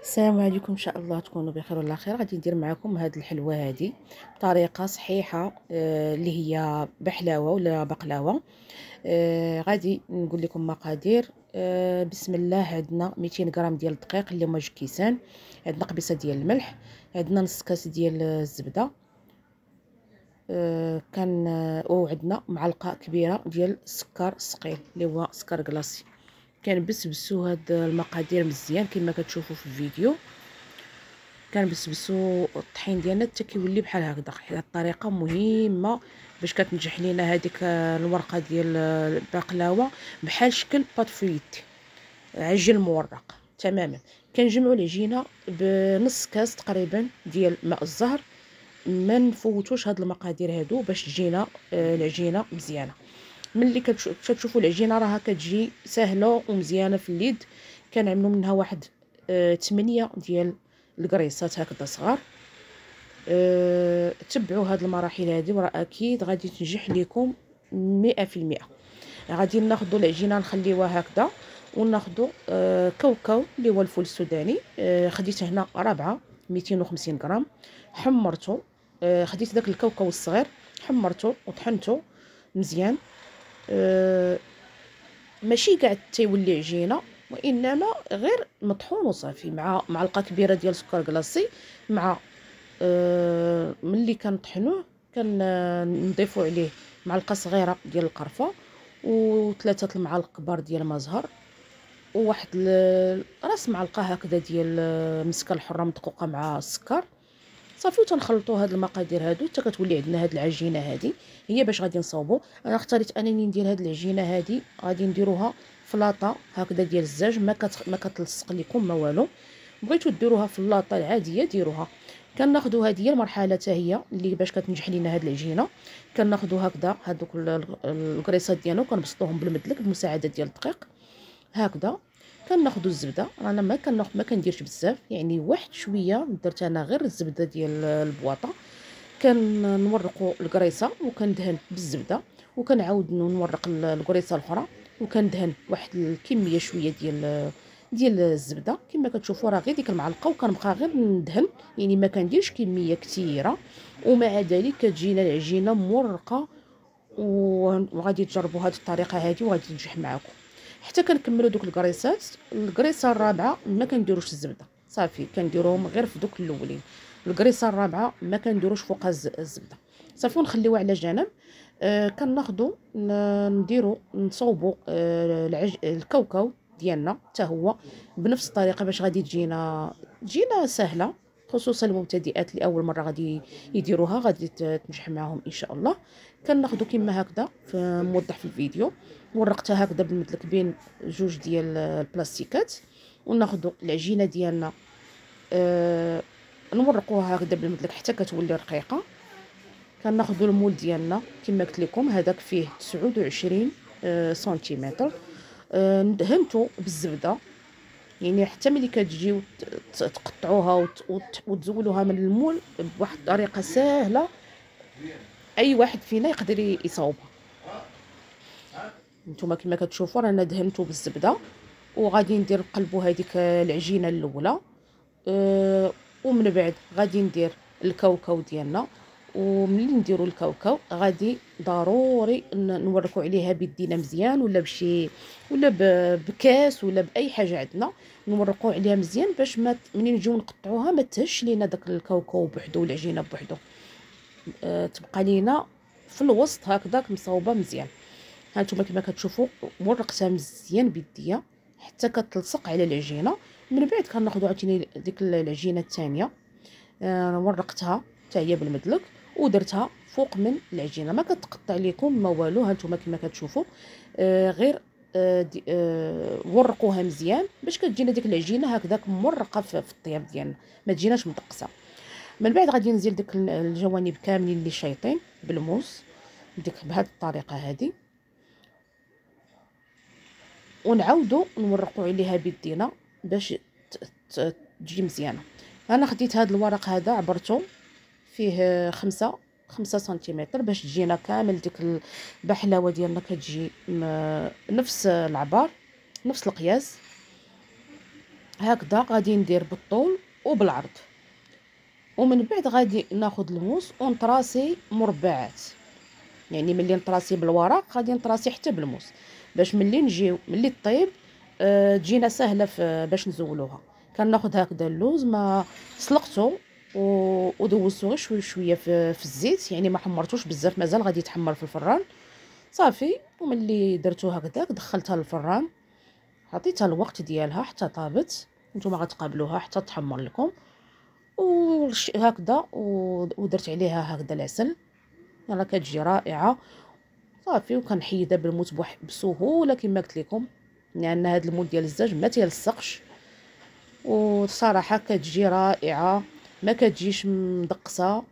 السلام عليكم، ان شاء الله تكونوا بخير وعلى خير. غادي ندير معكم هذه الحلوه هذه بطريقه صحيحه، اللي هي بحلاوه ولا بقلاوه. غادي نقول لكم مقادير. بسم الله. عندنا 200 غرام ديال الدقيق اللي هما 2 كيسان، عندنا قبيصه ديال الملح، عندنا نص كاس ديال الزبده، كان وعندنا معلقه كبيره ديال السكر الثقيل اللي هو سكر كلاصي. كنبسبسوا هاد المقادير مزيان كما كتشوفوا في الفيديو. كنبسبسوا الطحين ديالنا حتى كيولي بحال هكذا. هاد الطريقه مهمه باش كتنجح لينا هذيك الورقه ديال البقلاوه بحال شكل بات فويتي، عجين مورق تماما. كنجمعوا العجينه بنص كاس تقريبا ديال ماء الزهر. ما نفوتوش هاد المقادير هادو باش تجينا العجينه مزيانه. ملي كتشوفوا العجينه راها كتجي سهله ومزيانه في اليد، كنعملوا منها واحد 8 ديال الكريسات هكذا صغار. تبعوا هاد المراحل هادي وراه اكيد غادي تنجح لكم 100%. غادي ناخذوا العجينه نخليوها هكذا، وناخذوا كاوكاو اللي هو الفول السوداني. خديت هنا رابعه 250 غرام. حمرته، خديت داك الكاوكاو الصغير، حمرته وطحنته مزيان. ماشي كاع تيولي عجينه، وانما غير مطحون وصافي، مع معلقه كبيره ديال سكر كلاصي، مع ملي كنطحنوه كنضيفوا عليه معلقه صغيره ديال القرفه، وثلاثه المعالق كبار ديال ما زهر، وواحد راس معلقه هكذا ديال مسكه الحره مدقوقه مع السكر صافي. وتنخلطوا هاد المقادير هادو حتى كتولي عندنا هاد العجينه هادي. هي باش غادي نصاوبوا، انا اختاريت انني ندير هاد العجينه هادي غادي نديروها في لاطه هكذا ديال الزاج، ما كتلصق لكم ما والو. بغيتو ديروها في اللاطه العاديه ديروها. كناخذوا هذه هي المرحله حتى هي اللي باش كتنجح لينا هاد العجينه. كناخذوا هكذا هذوك الكريسات ديالنا وكنبسطوهم بالمدلك بمساعده ديال الدقيق هكذا. كناخذوا الزبده، انا ما كنديرش بزاف، يعني واحد شويه درت انا غير الزبده ديال البواطه. كنورقوا الكريسه وكندهن بالزبده، وكنعاود نورق الكريسه الاخرى وكندهن واحد الكميه شويه ديال الزبده كما كتشوفوا. راه غير ديك المعلقه وكنبقى غير ندهن، يعني ما كنديرش كميه كثيره. ومع ذلك كتجينا العجينه مورقه. وغادي تجربوا هذه الطريقه هذه وغادي تنجح معكم. حتى كنكملوا دوك الكريسات. الكريسه الرابعه ما كنديروش الزبده صافي، كنديروهم غير في دوك الاولين. الكريسه الرابعه ما كنديروش فوقها الزبده صافي، ونخليوها على جنب. كناخذوا نديروا نصوبوا الكاوكاو ديالنا حتى هو بنفس الطريقه باش غادي تجينا سهله، خصوصا المبتدئات اللي اول مره غادي يديروها غادي تنجح معهم ان شاء الله. كناخذوا كما هكذا موضح في الفيديو، ورقتها هكذا بالمدلك بين جوج ديال البلاستيكات، وناخذوا العجينه ديالنا نورقوها هكذا بالمدلك حتى كتولي رقيقه. كناخذوا المول ديالنا كما قلت لكم، هذاك فيه 29 سنتيمتر. دهنته بالزبده، يعني حتى ملي كتجيو تقطعوها وتزولوها من المول بواحد الطريقه سهله، اي واحد فينا يقدر يصاوبها. نتوما كما كتشوفوا رانا دهنته بالزبده، وغادي ندير قلبو هذيك العجينه الاولى. ومن بعد غادي ندير الكاوكاو ديالنا. وملي نديروا الكاوكاو غادي ضروري نوركوا عليها بيدينا مزيان، ولا بشي ولا بكاس ولا باي حاجه عندنا، نورقوا عليها مزيان باش ما ملي نجيو نقطعوها ما تهش لينا داك الكاوكاو بوحدو والعجينه بوحدو. تبقى لينا في الوسط هكذاك مصاوبه مزيان. هانتوما كما كتشوفوا مرقتها مزيان بيديا حتى كتلصق على العجينه. من بعد كناخذوا عاوتاني ديك العجينه الثانيه، ورقتها حتى هي بالمدلك ودرتها فوق من العجينه، ما كتقطع لكم ما والو. هانتوما كما كتشوفوا غير ورقوها مزيان باش كتجينا ديك العجينه هكذاك مرقه في الطياب ديالنا، ما تجيناش مدقسه. من بعد غادي نزيل ديك الجوانب كاملين اللي شايطين بالموس ديك بهذه الطريقه هذه، ونعاودو نورقوا عليها بيدينا باش تجي مزيانه. انا خديت هذا الورق هذا عبرته فيه 5 سنتيمتر باش تجينا كامل ديك البحلاوه ديالنا كتجي نفس العبار نفس القياس. هكذا غادي ندير بالطول وبالعرض، ومن بعد غادي ناخذ الموس ونطراسي مربعات. يعني ملي نطراسي بالورق غادي نطراسي حتى بالموس، باش ملي طيب تجينا سهله باش نزولوها. كناخذ هكذا اللوز ما سلقته ودوزته غير شويه شويه في الزيت، يعني ما حمرتوش بزاف، مازال غادي يتحمر في الفران صافي. وملي درتو هكذاك دخلتها للفران، عطيتها الوقت ديالها حتى طابت. نتوما غتقابلوها حتى تحمر لكم هكذا. ودرت عليها هكذا العسل، راه كتجي رائعه صافي. وكنحيدها بالموت بسهوله كما قلت لكم، لان هذا الموت ديال الزاج ما تيلصقش، وصراحه كتجي رائعه، ما كتجيش مدقسه.